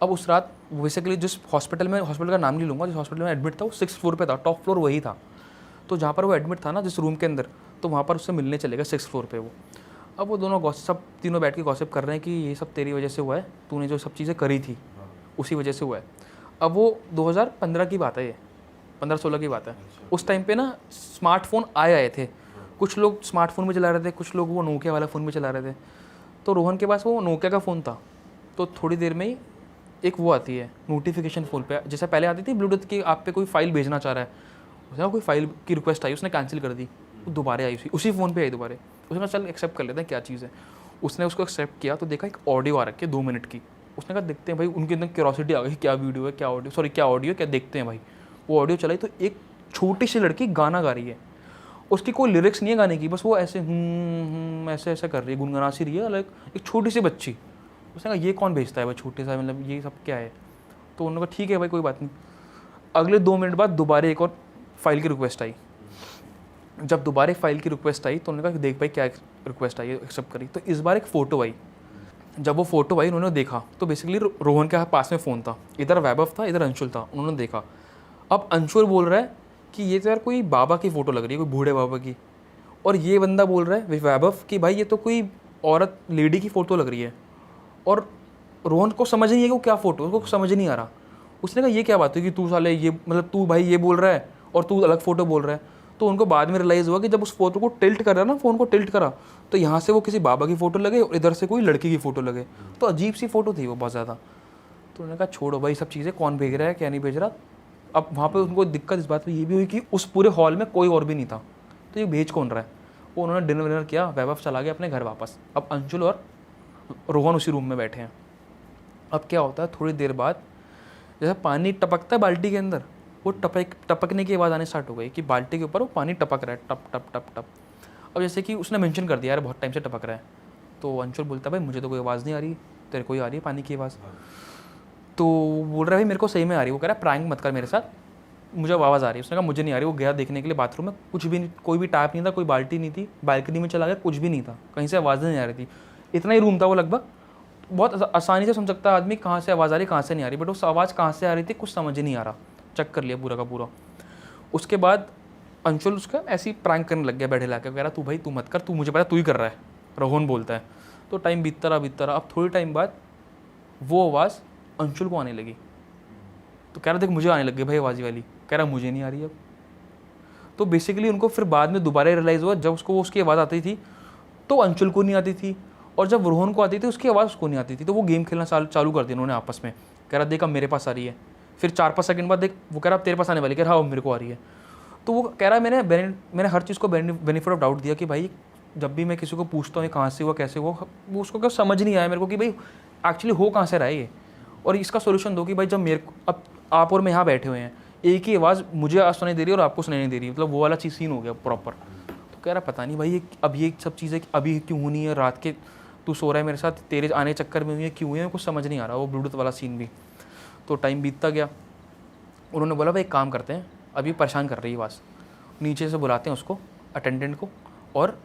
अब उस रात बेसिकली जिस हॉस्पिटल का नाम नहीं लूँगा, जिस हॉस्पिटल में एडमिट था वो 6th फ्लोर पे था, टॉप फ्लोर वही था। तो जहाँ पर वो एडमिट था ना, जिस रूम के अंदर, तो वहाँ पर उससे मिलने चले गए 6th फ्लोर पे वो। अब वो दोनों सब तीनों बैठ के गॉसिप कर रहे हैं कि ये सब तेरी वजह से हुआ है, तूने जो सब चीज़ें करी थी उसी वजह से हुआ है। अब वो 2015 की बात है, ये 15-16 की बात है। उस टाइम पे ना स्मार्टफोन आए थे, कुछ लोग स्मार्टफोन में चला रहे थे, कुछ लोग वो नोकिया वाला फ़ोन में चला रहे थे। तो रोहन के पास वो नोकिया का फ़ोन था। तो थोड़ी देर में ही एक वो आती है नोटिफिकेशन फ़ोन पे, जैसे पहले आती थी ब्लूटूथ की, आप पे कोई फाइल भेजना चाह रहा है, उसने कोई फाइल की रिक्वेस्ट आई, उसने कैंसिल कर दी, वो दोबारा आई, उसी फ़ोन पे आई दोबारा। उसने कहा चल एक्सेप्ट कर लेते हैं क्या चीज़ है। उसने उसको एक्सेप्ट किया तो देखा एक ऑडियो आ रखी है 2 मिनट की। उसने कहा देखते हैं भाई, उनके अंदर क्यूरोसिटी आ गई, क्या वीडियो है, क्या ऑडियो, क्या देखते हैं भाई। वो ऑडियो चलाई तो एक छोटी सी लड़की गाना गा रही है, उसकी कोई लिरिक्स नहीं है गाने की, बस वो ऐसे ऐसे ऐसे कर रही है, गुनगुना सी रही है, लाइक एक छोटी सी बच्ची। उसने कहा ये कौन भेजता है भाई छोटे सा, मतलब ये सब क्या है। तो उन्होंने कहा ठीक है भाई कोई बात नहीं। अगले 2 मिनट बाद दोबारा एक और फाइल की रिक्वेस्ट आई। जब दोबारा फाइल की रिक्वेस्ट आई तो उन्होंने कहा देख भाई क्या रिक्वेस्ट आई है, एक्सेप्ट करी। तो इस बार एक फ़ोटो आई। जब वो फ़ोटो आई उन्होंने देखा तो बेसिकली रोहन के पास में फ़ोन था, इधर वैभव था, इधर अंशुल था। उन्होंने देखा, अब अंशुल बोल रहा है कि ये तो यार कोई बाबा की फ़ोटो लग रही है, कोई बूढ़े बाबा की। और ये बंदा बोल रहा है वैभव कि भाई ये तो कोई औरत लेडी की फ़ोटो लग रही है। और रोहन को समझ नहीं है कि वो क्या फ़ोटो, उसको समझ नहीं आ रहा। उसने कहा ये क्या बात है कि तू साले ये, मतलब तू भाई ये बोल रहा है और तू अलग फ़ोटो बोल रहा है। तो उनको बाद में रियलाइज़ हुआ कि जब उस फोटो को टिल्ट करा ना, फ़ोन को टिल्ट करा, तो यहाँ से वो किसी बाबा की फ़ोटो लगे और इधर से कोई लड़की की फ़ोटो लगे। तो अजीब सी फ़ोटो थी वो बहुत ज़्यादा। तो उन्होंने कहा छोड़ो भाई सब चीज़ें, कौन भेज रहा है क्या नहीं भेज रहा। अब वहाँ पे उनको दिक्कत इस बात पे ये भी हुई कि उस पूरे हॉल में कोई और भी नहीं था, तो ये भेज कौन रहा है। वो उन्होंने डिनर विनर किया, वैभव चला गया अपने घर वापस। अब अंशुल और रोहन उसी रूम में बैठे हैं। अब क्या होता है, थोड़ी देर बाद जैसे पानी टपकता है बाल्टी के अंदर, वो टपकने की आवाज़ आने स्टार्ट हो गई कि बाल्टी के ऊपर वो पानी टपक रहा है, टप टप टप टप। अब जैसे कि उसने मेंशन कर दिया यार बहुत टाइम से टपक रहा है। तो अंशुल बोलता है भाई मुझे तो कोई आवाज़ नहीं आ रही, तेरे को ही आ रही है पानी की आवाज़। तो बोल रहा है भाई मेरे को सही में आ रही है। वो कह रहा है प्रैंक मत कर मेरे साथ, मुझे आवाज़ आ रही है। उसने कहा मुझे नहीं आ रही। वो गया देखने के लिए बाथरूम में, कुछ भी नहीं, कोई भी टैप नहीं था, कोई बाल्टी नहीं थी। बालकनी में चला गया, कुछ भी नहीं था, कहीं से आवाज़ नहीं आ रही थी। इतना ही रूम था वो, लगभग बहुत आसानी से समझ सकता है आदमी कहाँ से आवाज़ आ रही कहाँ से नहीं आ रही। बट उस आवाज़ कहाँ से आ रही थी कुछ समझ ही नहीं आ रहा। चेक कर लिया पूरा का पूरा। उसके बाद अंशुल उसका ऐसी प्रैंक करने लग गया बैठे लाके, कह रहा तू भाई तू मत कर, तू मुझे पता तू ही कर रहा है, रोहन बोलता है। तो टाइम बीतता रहा। अब थोड़ी टाइम बाद वो आवाज़ अंशुल को आने लगी। तो कह रहा देख मुझे आने लग गई भाई आवाज़ वाली, कह रहा मुझे नहीं आ रही अब। तो बेसिकली उनको फिर बाद में दोबारा रियलाइज़ हुआ, जब उसको उसकी आवाज़ आती थी तो अंशुल को नहीं आती थी, और जब रोहन को आती थी उसकी आवाज़ उसको नहीं आती थी। तो वो गेम खेलना चालू कर दिया उन्होंने आपस में। कह रहा देख अब मेरे पास आ रही है। फिर 4-5 सेकंड बाद देख वो कह रहा अब तेरे पास आने वाली, कह रहा हाँ मेरे को आ रही है। तो वो कह रहा है मैंने हर चीज़ को बेनिफिट ऑफ डाउट दिया कि भाई जब भी मैं किसी को पूछता हूँ ये कहाँ से हुआ कैसे हुआ, वो उसको क्या समझ नहीं आया मेरे को कि भाई एक्चुअली हो कहाँ से रहा है ये, और इसका सोल्यूशन दो कि भाई जब मेरे को अब आप और मैं यहाँ बैठे हुए हैं, एक ही आवाज़ मुझे आज सुनाई दे रही है और आपको सुनाई नहीं दे रही, मतलब वो वाला चीज़ सीन हो गया प्रॉपर। तो कह रहा पता नहीं भाई अब ये सब चीज़ें अभी क्यों होनी है, रात के तू सो रहा है मेरे साथ, तेरे आने चक्कर में हुई है, क्यों हुई है, कुछ समझ नहीं आ रहा वो ब्लूटूथ वाला सीन भी। तो टाइम बीतता गया, उन्होंने बोला भाई एक काम करते हैं, अभी परेशान कर रही है आवाज़, नीचे से बुलाते हैं उसको अटेंडेंट को और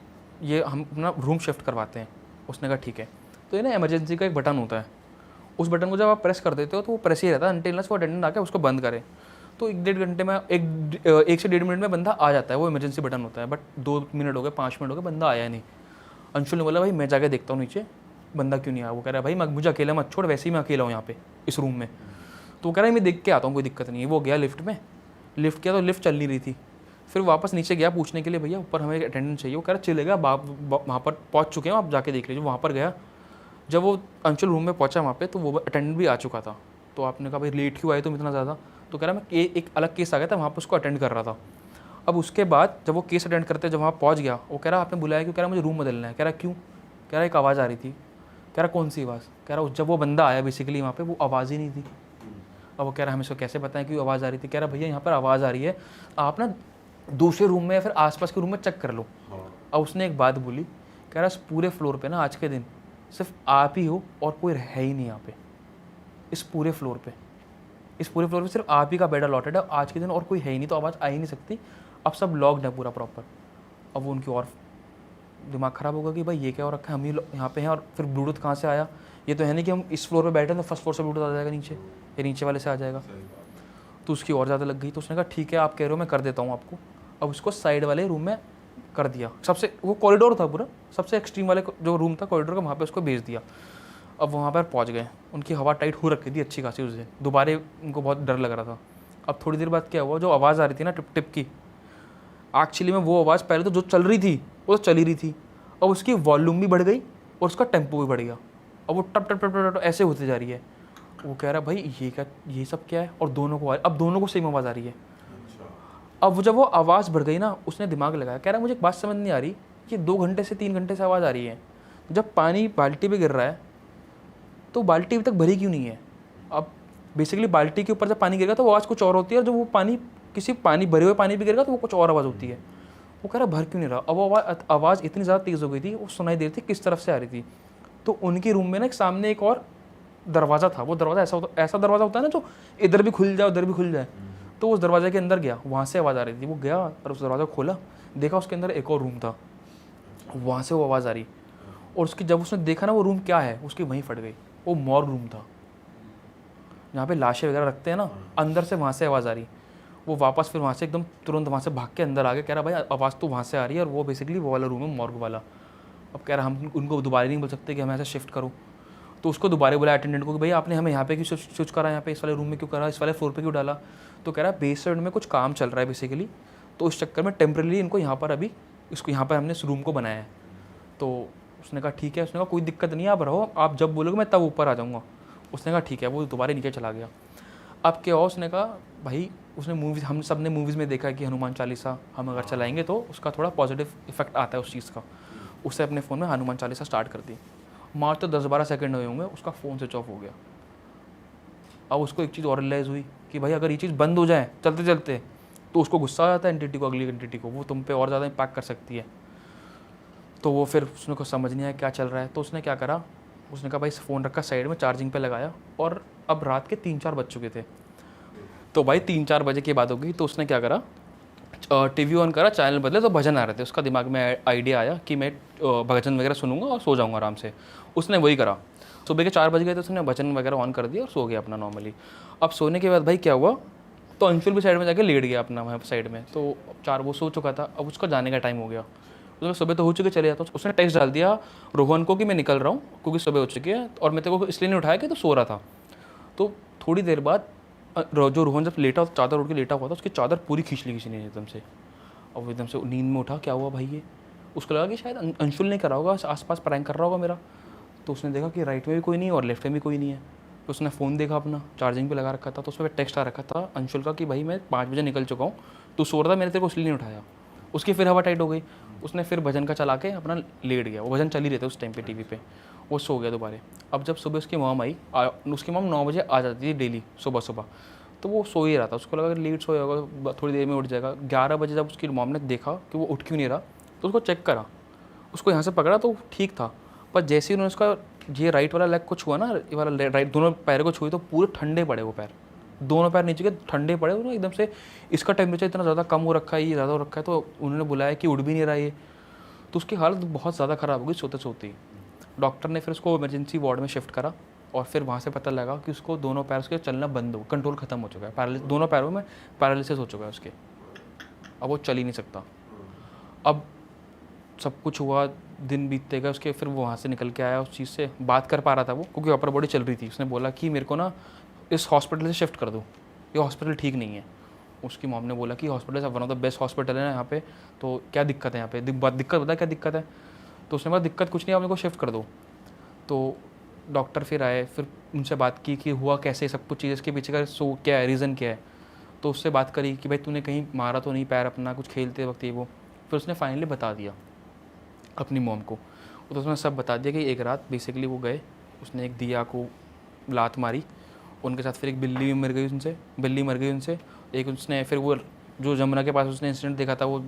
ये हम अपना रूम शिफ्ट करवाते हैं। उसने कहा ठीक है। तो ये ना इमरजेंसी का एक बटन होता है, उस बटन को जब आप प्रेस कर देते हो तो वो प्रेस ही रहता है अनटिल वो अटेंडेंट आके उसको बंद करे। तो 1-1.5 घंटे में 1 से 1.5 मिनट में बंदा आ जाता है, वो इमरजेंसी बटन होता है। बट 2 मिनट हो गए, 5 मिनट हो गए, बंदा आया नहीं। अंशुल ने बोला भाई मैं जाके देखता हूँ नीचे बंदा क्यों नहीं आया। वो कह रहा है भाई मुझे अकेला मत छोड़, वैसे ही मैं अकेला हूँ यहाँ पे इस रूम में। तो वो कह रहा है मैं देख के आता हूँ, कोई दिक्कत नहीं है। वो गया लिफ्ट में, लिफ्ट किया तो लिफ्ट चल नहीं रही थी। फिर वापस नीचे गया पूछने के लिए भैया ऊपर हमें अटेंडेंस चाहिए। वो कह रहा चलेगा वहाँ पर पहुँच चुके हैं आप जाके देख लीजिए। वहाँ पर गया, जब वो अंशुल रूम में पहुँचा वहाँ पे तो वो अटेंडेंट भी आ चुका था। तो आपने कहा भाई लेट क्यों आए तुम इतना ज़्यादा। तो कह रहा मैं एक अलग केस आ गया था वहाँ पर उसको अटेंड कर रहा था। अब उसके बाद जब वो केस अटेंड करते जब वहाँ पहुँच गया, वो कह रहा आपने बुलाया क्यों। कह रहा मुझे रूम बदलना है। कह रहा क्यों। कह रहा एक आवाज़ आ रही थी। कह रहा कौन सी आवाज़। कह रहा जब वो बंदा आया बेसिकली वहाँ पर वो आवाज़ ही नहीं थी। अब वो कह रहा हमें इसको कैसे बताएं क्यों आवाज़ आ रही थी। कह रहा भैया यहाँ पर आवाज़ आ रही है, आप ना दूसरे रूम में या फिर आसपास के रूम में चेक कर लो। अब उसने एक बात बोली, कह रहा इस पूरे फ्लोर पे ना आज के दिन सिर्फ आप ही हो और कोई है ही नहीं यहाँ पे। इस पूरे फ्लोर पे सिर्फ आप ही का बेड अलॉटेड है आज के दिन, और कोई है ही नहीं, तो आवाज़ आ ही नहीं सकती। अब सब लॉक्ड है पूरा प्रॉपर। अब वो उनकी और दिमाग ख़राब होगा कि भाई ये क्या हो रखा है, हम ही यहाँ पे हैं और फिर ब्लूटूथ कहाँ से आया। ये तो है नहीं कि हम इस फ्लोर पे बैठे हैं तो फर्स्ट फ्लोर से ब्लूटूथ आ जाएगा नीचे, या नीचे वाले से आ जाएगा। तो उसकी और ज़्यादा लग गई। तो उसने कहा ठीक है आप कह रहे हो मैं कर देता हूँ आपको। अब उसको साइड वाले रूम में कर दिया, सबसे वो कॉरिडोर था पूरा, सबसे एक्सट्रीम वाले जो रूम था कॉरिडोर का, वहाँ पे उसको भेज दिया। अब वहाँ पर पहुँच गए, उनकी हवा टाइट हो रखी थी अच्छी खासी उस दिन, दोबारा उनको बहुत डर लग रहा था। अब थोड़ी देर बाद क्या हुआ, जो आवाज़ आ रही थी ना टिप टिप की, एक्चुअली में वो आवाज़ पहले तो जो चल रही थी वो तो चल ही रही थी, अब उसकी वॉल्यूम भी बढ़ गई और उसका टेम्पो भी बढ़ गया। अब वो टप टप टप टप ऐसे होती जा रही है। वो कह रहा भाई ये सब क्या है, और दोनों को अब दोनों को सेम आवाज़ आ रही है। अब जब वो आवाज़ बढ़ गई ना, उसने दिमाग लगाया, कह रहा मुझे एक बात समझ नहीं आ रही कि 2 घंटे से 3 घंटे से आवाज़ आ रही है, जब पानी बाल्टी पे गिर रहा है तो बाल्टी अभी तक भरी क्यों नहीं है। अब बेसिकली बाल्टी के ऊपर जब पानी गिरेगा तो वो आवाज़ कुछ और होती है, और जब वो पानी किसी पानी भरे हुए पानी पे गिरेगा तो वो कुछ और आवाज़ होती है। वो कह रहा भर क्यों नहीं रहा। अब वो आवाज़ इतनी ज़्यादा तेज़ हो गई थी, वो सुनाई दे रही थी किस तरफ से आ रही थी। तो उनके रूम में ना एक सामने एक और दरवाज़ा था, वो दरवाज़ा ऐसा दरवाज़ा होता है ना जो इधर भी खुल जाए उधर भी खुल जाए। तो उस दरवाजे के अंदर गया, वहाँ से आवाज़ आ रही थी। वो गया और उस दरवाज़ा खोला, देखा उसके अंदर एक और रूम था, वहाँ से वो आवाज़ आ रही। और उसकी जब उसने देखा ना वो रूम क्या है, उसकी वहीं फट गई। वो मॉर्ग रूम था, जहाँ पे लाशें वगैरह रखते हैं ना, अंदर से वहाँ से आवाज़ आ रही। वो वापस फिर वहाँ से एकदम तुरंत वहाँ से भाग के अंदर आ गया। कह रहा भाई आवाज़ तो वहाँ से आ रही है, और वो बेसिकली वो वाला रूम है मॉर्ग वाला। अब कह रहा हम उनको दोबारा नहीं बोल सकते कि हमें ऐसे शिफ्ट करो। तो उसको दोबारा बोला अटेंडेंट को कि भाई आपने हमें यहाँ पे क्यों स्विच करा, यहाँ पे इस वाले रूम में क्यों करा, इस वाले फ्लोर पे क्यों डाला। तो कह रहा बेसमेंट में कुछ काम चल रहा है बेसिकली, तो उस चक्कर में टेम्परेरी इनको यहाँ पर अभी इसको यहाँ पर हमने इस रूम को बनाया है। तो उसने कहा ठीक है। उसने कहा कोई दिक्कत नहीं है, आप रहो, आप जब बोलोगे मैं तब ऊपर आ जाऊँगा। उसने कहा ठीक है। वो दोबारा नीचे चला गया। अब क्या हुआ, उसने कहा भाई उसने मूवीज़, हम सब ने मूवीज़ में देखा है कि हनुमान चालीसा हम अगर चलाएंगे तो उसका थोड़ा पॉजिटिव इफेक्ट आता है उस चीज़ का। उससे अपने फ़ोन में हनुमान चालीसा स्टार्ट कर दी। मात्र 10-12 सेकंड हुए होंगे, उसका फ़ोन स्विच ऑफ हो गया। अब उसको एक चीज़ और रियलाइज़ हुई कि भाई अगर ये चीज़ बंद हो जाए चलते चलते तो उसको गुस्सा आ जाता है एंटिटी को, अगली एंटिटी को, वो तुम पे और ज़्यादा इम्पैक्ट कर सकती है। तो वो फिर उसने को समझ नहीं आया क्या चल रहा है। तो उसने क्या करा, उसने कहा भाई फ़ोन रखा साइड में, चार्जिंग पे लगाया, और अब रात के 3-4 बज चुके थे। तो भाई 3-4 बजे की बात हो गई। तो उसने क्या करा, टीवी ऑन करा, चैनल बदले तो भजन आ रहे थे। उसका दिमाग में आइडिया आया कि मैं भजन वगैरह सुनूंगा और सो जाऊंगा आराम से। उसने वही करा। सुबह के 4 बज गए तो उसने भजन वगैरह ऑन कर दिया और सो गया अपना नॉर्मली। अब सोने के बाद भाई क्या हुआ, तो अंशुल भी साइड में जाके लेट गया अपना वहाँ साइड में। तो 4 वो सो चुका था, अब उसका जाने का टाइम हो गया। तो सुबह तो हो चुके चले जाता, उसने टेक्स्ट डाल दिया रोहन को कि मैं निकल रहा हूँ क्योंकि सुबह हो चुकी है, और मैं तेरे को इसलिए नहीं उठाया कि तो सो रहा था। तो थोड़ी देर बाद जो रोहन जब लेटा, चादर उड़ के लेटा हुआ था, उसकी चादर पूरी खींच ली किसी ने एकदम से। और वो एकदम से नींद में उठा, क्या हुआ भाई ये? उसको लगा कि शायद अंशुल ने करा होगा, आसपास प्रैंक कर रहा होगा मेरा। तो उसने देखा कि राइट में भी कोई नहीं है और लेफ्ट में भी कोई नहीं है। तो उसने फ़ोन देखा अपना, चार्जिंग पे लगा रखा था, तो उसमें टेक्स्ट आ रखा था अंशुल का कि भाई मैं 5 बजे निकल चुका हूँ, तू सो रहा था, मैंने तेरे को इसलिए नहीं उठाया। उसकी फिर हवा टाइट हो गई, उसने फिर भजन का चला के अपना लेट गया। वो भजन चल ही रहते उस टाइम पे टीवी पे, वो सो गया दोबारा। अब जब सुबह उसकी मॉम आई, उसकी मॉम 9 बजे आ जाती थी डेली सुबह सुबह, तो वो सो ही रहा था। उसको लगा कि लेट सोया होगा, थोड़ी देर में उठ जाएगा। 11 बजे जब उसकी मॉम ने देखा कि वो उठ क्यों नहीं रहा, तो उसको चेक करा, उसको यहाँ से पकड़ा तो ठीक था, पर जैसे ही उन्होंने उसका ये राइट वाला लेग को छुआ ना, ये वाला राइट दोनों पैर को छुई, तो पूरे ठंडे पड़े वो पैर, दोनों पैर नीचे के ठंडे पड़े। उन्होंने एकदम से, इसका टेम्परेचर इतना ज़्यादा कम हो रखा है, ये ज़्यादा हो रखा है, तो उन्होंने बुलाया कि उठ भी नहीं रहा ये। तो उसकी हालत बहुत ज़्यादा ख़राब हो गई सोते सोते ही। डॉक्टर ने फिर उसको इमरजेंसी वार्ड में शिफ्ट करा, और फिर वहाँ से पता लगा कि उसको दोनों पैर उसके चलना बंद हो, कंट्रोल ख़त्म हो चुका है, दोनों पैरों में पैरालिसिस हो चुका है उसके, अब वो चल ही नहीं सकता। अब सब कुछ हुआ, दिन बीतते गए उसके, फिर वो वहाँ से निकल के आया, उस चीज़ से बात कर पा रहा था वो, क्योंकि अपर बॉडी चल रही थी। उसने बोला कि मेरे को ना इस हॉस्पिटल से शिफ्ट कर दो, ये हॉस्पिटल ठीक नहीं है। उसकी मॉम ने बोला कि hospital one of the best hospital है ना यहाँ पे, तो क्या दिक्कत है यहाँ पे? दिक्कत बता क्या दिक्कत है? तो उसने बोला दिक्कत कुछ नहीं, आप मेरे को शिफ्ट कर दो। तो डॉक्टर फिर आए, फिर उनसे बात की कि हुआ कैसे, सब कुछ चीज़ इसके पीछे का क्या है, रीज़न क्या है। तो उससे बात करी कि भाई तूने कहीं मारा तो नहीं पैर अपना कुछ खेलते वक्त, ये वो। फिर उसने फाइनली बता दिया अपनी मॉम को, तो उसने सब बता दिया कि एक रात बेसिकली वो गए, उसने एक दिया को लात मारी, उनके साथ फिर एक बिल्ली मर गई उनसे, एक उसने फिर वो जो जमुना के पास उसने इंसिडेंट देखा था, वो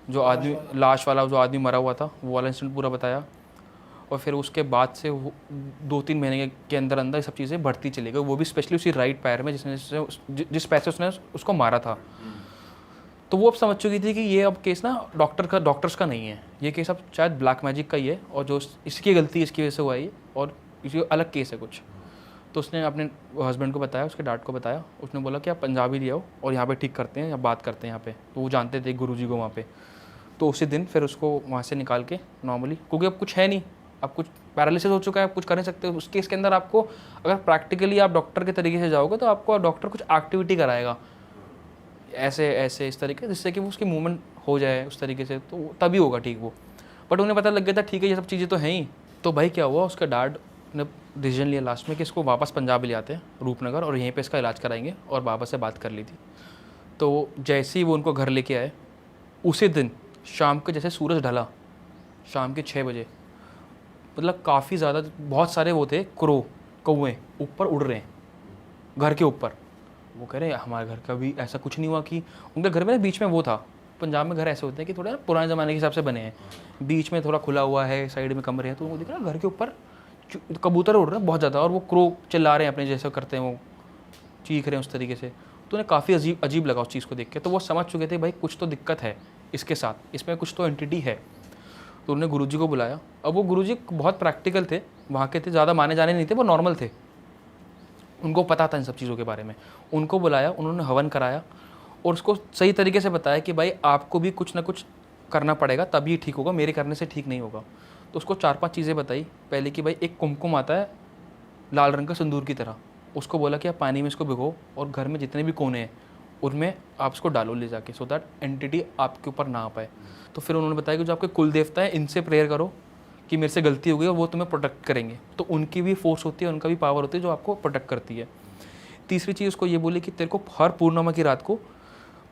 जो आदमी लाश वाला जो आदमी मरा हुआ था, वो वाला इंसिडेंट पूरा बताया। और फिर उसके बाद से 2-3 महीने के अंदर अंदर ये सब चीज़ें बढ़ती चली गई, वो भी स्पेशली उसी राइट पैर में जिस पैर से उसने उसको मारा था। तो वो अब समझ चुकी थी कि ये अब केस ना डॉक्टर्स का नहीं है, ये केस अब शायद ब्लैक मैजिक का ही है, और जो इसकी गलती इसकी वजह से हुआ है, और इसकी अलग केस है कुछ। तो उसने अपने हस्बैंड को बताया, उसके डैड को बताया, उसने बोला कि आप पंजाबी ले आओ और यहाँ पे ठीक करते हैं या बात करते हैं यहाँ पे। तो वो जानते थे गुरुजी को वहाँ पे। तो उसी दिन फिर उसको वहाँ से निकाल के नॉर्मली, क्योंकि अब कुछ है नहीं, अब कुछ पैरालिसिस हो चुका है, आप कुछ कर नहीं सकते उस केस के अंदर। आपको अगर प्रैक्टिकली आप डॉक्टर के तरीके से जाओगे तो आपको डॉक्टर कुछ एक्टिविटी कराएगा ऐसे ऐसे इस तरीके, जिससे कि वो उसकी मूवमेंट हो जाए उस तरीके से, तो तभी होगा ठीक वो। बट उन्हें पता लग गया था ठीक है ये सब चीज़ें तो हैं ही। तो भाई क्या हुआ, उसका डैड ने डिसीजन लिया लास्ट में कि इसको वापस पंजाब ले आते हैं रूपनगर, और यहीं पे इसका इलाज कराएंगे, और बाबा से बात कर ली थी। तो जैसे ही वो उनको घर लेके आए, उसी दिन शाम को जैसे सूरज ढला, शाम के 6 बजे, मतलब काफ़ी ज़्यादा बहुत सारे वो थे कौवे ऊपर उड़ रहे हैं घर के ऊपर। वो कह रहे हैं हमारे घर का भी ऐसा कुछ नहीं हुआ कि उनके घर में बीच में वो था, पंजाब में घर ऐसे होते हैं कि थोड़े ना पुराने ज़माने के हिसाब से बने हैं, बीच में थोड़ा खुला हुआ है, साइड में कमरे हैं, तो वो दिख रहा है घर के ऊपर कबूतर उड़ रहे हैं बहुत ज़्यादा, और वो क्रो चिल्ला रहे हैं अपने जैसे करते हैं, वो चीख रहे हैं उस तरीके से। तो उन्हें काफ़ी अजीब लगा उस चीज़ को देख के। तो वो समझ चुके थे भाई कुछ तो दिक्कत है इसके साथ, इसमें कुछ तो एंटिटी है। तो उन्होंने गुरुजी को बुलाया। अब वो गुरुजी बहुत प्रैक्टिकल थे, वहाँ के थे, ज़्यादा माने जाने नहीं थे, वो नॉर्मल थे, उनको पता था इन सब चीज़ों के बारे में। उनको बुलाया, उन्होंने हवन कराया और उसको सही तरीके से बताया कि भाई आपको भी कुछ ना कुछ करना पड़ेगा तभी ठीक होगा, मेरे करने से ठीक नहीं होगा। तो उसको 4-5 चीज़ें बताई। पहले कि भाई एक कुमकुम आता है लाल रंग का सिंदूर की तरह, उसको बोला कि आप पानी में इसको भिगो और घर में जितने भी कोने हैं उनमें आप इसको डालो ले जाके, सो दैट एंटिटी आपके ऊपर ना आ पाए। तो फिर उन्होंने बताया कि जो आपके कुल देवता है इनसे प्रेयर करो कि मेरे से गलती हो गई और वो तुम्हें प्रोटेक्ट करेंगे। तो उनकी भी फोर्स होती है, उनका भी पावर होती है जो आपको प्रोटेक्ट करती है। तीसरी चीज़ उसको ये बोली कि तेरे को हर पूर्णिमा की रात को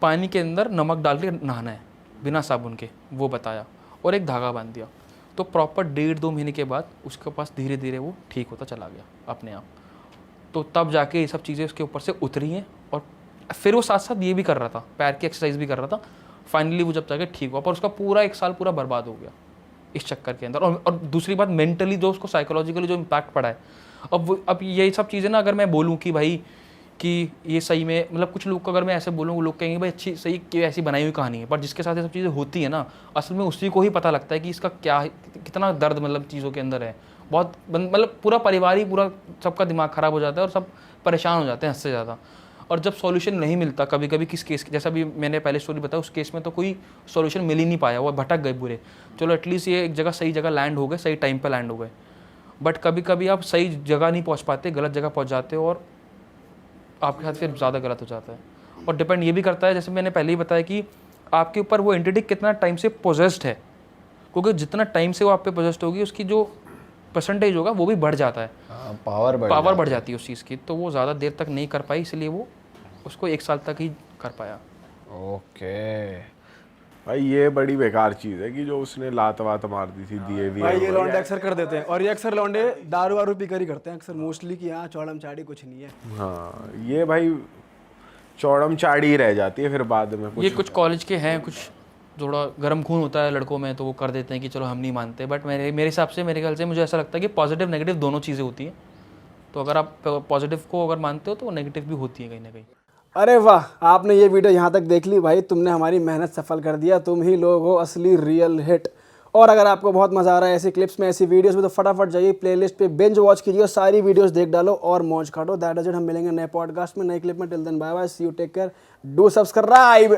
पानी के अंदर नमक डाल के नहाना है बिना साबुन के, वो बताया, और एक धागा बांध दिया। तो प्रॉपर 1.5-2 महीने के बाद उसके पास धीरे धीरे वो ठीक होता चला गया अपने आप। तो तब जाके ये सब चीज़ें उसके ऊपर से उतरी हैं, और फिर वो साथ साथ ये भी कर रहा था, पैर की एक्सरसाइज भी कर रहा था। फाइनली वो जब जाके ठीक हुआ, पर उसका पूरा 1 साल पूरा बर्बाद हो गया इस चक्कर के अंदर। और दूसरी बात, मेंटली जो उसको साइकोलॉजिकली जो इम्पैक्ट पड़ा है, अब ये सब चीज़ें ना, अगर मैं बोलूँ कि भाई कि ये सही में, मतलब कुछ लोग को अगर मैं ऐसे बोलूँ, वो लोग कहेंगे भाई अच्छी सही कि ऐसी बनाई हुई कहानी है, पर जिसके साथ ये सब चीज़ें होती है ना, असल में उसी को ही पता लगता है कि इसका क्या कितना दर्द मतलब चीज़ों के अंदर है। मतलब पूरा परिवार ही पूरा सबका दिमाग ख़राब हो जाता है और सब परेशान हो जाते हैं हद से ज़्यादा। और जब सॉल्यूशन नहीं मिलता कभी कभी किस केस, जैसा भी मैंने पहले स्टोरी बताया, उस केस में तो कोई सॉल्यूशन मिल ही नहीं पाया, वो भटक गए पूरे। चलो एटलीस्ट ये एक जगह सही जगह लैंड हो गए, सही टाइम पे लैंड हो गए। बट कभी कभी आप सही जगह नहीं पहुंच पाते, गलत जगह पहुंच जाते हो और आपके साथ फिर ज़्यादा गलत हो जाता है। और डिपेंड ये भी करता है, जैसे मैंने पहले ही बताया कि आपके ऊपर वो एंटिटी कितना टाइम से पोजेस्ड है, क्योंकि जितना टाइम से वो आप पे पोजेस्ड होगी उसकी जो परसेंटेज होगा वो भी बढ़ जाता है, पावर बढ़ जाती है उस चीज़ की। तो वो ज़्यादा देर तक नहीं कर पाई, इसलिए वो उसको 1 साल तक ही कर पाया। ओके भाई, ये बड़ी बेकार चीज़ है कि जो उसने लात वात मार दी थी दिए भाई ये भी। लौंडे अक्सर कर देते हैं, और ये अक्सर लौंडे दारू वारू पीकर ही करते हैं अक्सर मोस्टली, कि हाँ चौड़म चाड़ी कुछ नहीं है। हाँ, ये भाई चौड़म चाड़ी रह जाती है फिर बाद में। ये कुछ कॉलेज के हैं, कुछ थोड़ा गर्म खून होता है लड़कों में, तो वो कर देते हैं कि चलो हम नहीं मानते। बट मेरे हिसाब से, मेरे ख्याल से मुझे ऐसा लगता है कि पॉजिटिव नेगेटिव दोनों चीज़ें होती हैं। तो अगर आप पॉजिटिव को अगर मानते हो तो नेगेटिव भी होती है कहीं ना कहीं। अरे वाह, आपने ये वीडियो यहाँ तक देख ली भाई, तुमने हमारी मेहनत सफल कर दिया, तुम ही लोग हो असली रियल हिट। और अगर आपको बहुत मजा आ रहा है ऐसी क्लिप्स में, ऐसी वीडियोस में, तो फटाफट जाइए प्लेलिस्ट पे बिंज वॉच कीजिए, सारी वीडियोस देख डालो और मौज काटो। दैट इज इट, हम मिलेंगे नए पॉडकास्ट में, नए क्लिप में। Till then bye bye, see you, take care, do subscribe.